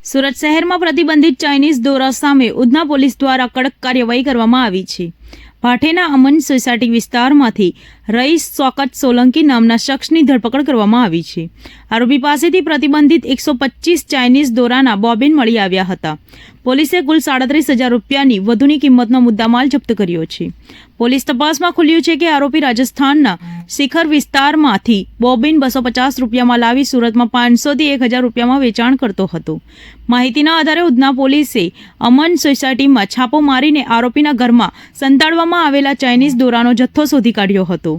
સુરત શહેરમાં પ્રતિબંધિત ચાઇનીઝ દોરા સામે ઉધના પોલીસ દ્વારા કડક કાર્યવાહી કરવામાં આવી છે. ભાઠેના અમન સોસાયટી વિસ્તારમાંથી રઈસ શૌકત સોલંકી નામના શખ્સની ધરપકડ કરવામાં આવી છે. આરોપી પાસેથી પ્રતિબંધિત 125 ચાઇનીઝ દોરાના બોબિન મળી આવ્યા હતા. પોલીસે કુલ 37,000 રૂપિયાની વધુની કિંમતનો મુદ્દામાલ જપ્ત કર્યો છે. પોલીસ તપાસમાં ખુલ્યું છે કે આરોપી રાજસ્થાનના શિખર વિસ્તારમાંથી બોબિન 250 રૂપિયામાં લાવી સુરતમાં 500 થી 1,000 રૂપિયામાં વેચાણ કરતો હતો. માહિતીના આધારે ઉધના પોલીસે અમન સોસાયટીમાં છાપો મારીને આરોપીના ઘરમાં સંતાડવામાં આવેલા ચાઇનીઝ દોરાનો જથ્થો શોધી કાઢ્યો હતો.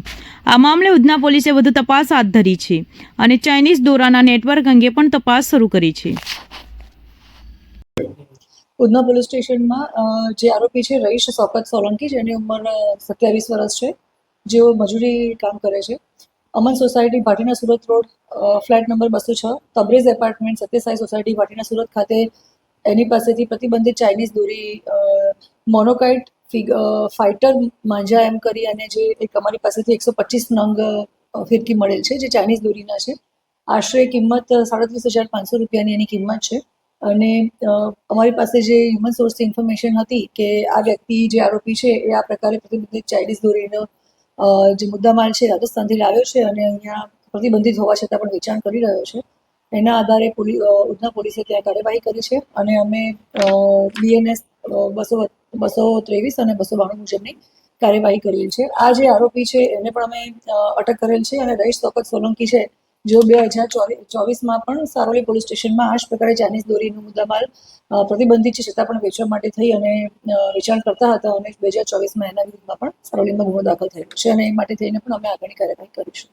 આ મામલે ઉધના પોલીસે વધુ તપાસ હાથ ધરી છે અને ચાઇનીઝ દોરાના નેટવર્ક અંગે પણ તપાસ શરૂ કરી છે. ઉધના પોલીસ સ્ટેશનમાં જે આરોપી છે રઈસ શૌકત સોલંકી, જેની ઉંમર 27 વર્ષ છે, જેઓ મજૂરી કામ કરે છે. Aman society Bhatena Surat road, flat number 206, Tabrez apartment, Satyasai society Bhatena Surat ખાતે એની પાસેથી પ્રતિબંધિત ચાઇનીઝ દોરી મોનોકાઇટ ફાઇટર માંજા એમ કરી અને જે એક અમારી પાસેથી 125 નંગ ફિરકી મળેલ છે, જે ચાઇનીઝ દોરીના છે. આશરે કિંમત 37,500 રૂપિયાની એની કિંમત છે. અને અમારી પાસે જે હ્યુમન સોર્સથી ઇન્ફોર્મેશન હતી કે આ વ્યક્તિ જે આરોપી છે એ આ પ્રકારે પ્રતિબંધિત ચાઇનીઝ દોરીનો જે મુદ્દામાલ છે રાજસ્થાનથી લાવ્યો છે અને અહીંયા પ્રતિબંધિત હોવા છતાં પણ વેચાણ કરી રહ્યો છે. એના આધારે ઉધના પોલીસે ત્યાં કાર્યવાહી કરી છે અને અમે BNS 223 અને 292 મુજબની કાર્યવાહી કરેલ છે. આ જે આરોપી છે એને પણ અમે અટક કરેલ છે અને રઈસ શૌકત સોલંકી છે, જેઓ 2024માં પણ સારોલી પોલીસ સ્ટેશનમાં આ જ પ્રકારે ચાઇનીઝ દોરીનો મુદ્દામાલ પ્રતિબંધિત છે છતાં પણ વેચવા માટે થઈ અને વેચાણ કરતા હતા અને 2024માં એના વિરુદ્ધમાં પણ સારોલીમાં ગુનો દાખલ થયેલો છે અને એ માટે થઈને પણ અમે આગળની કાર્યવાહી કરીશું.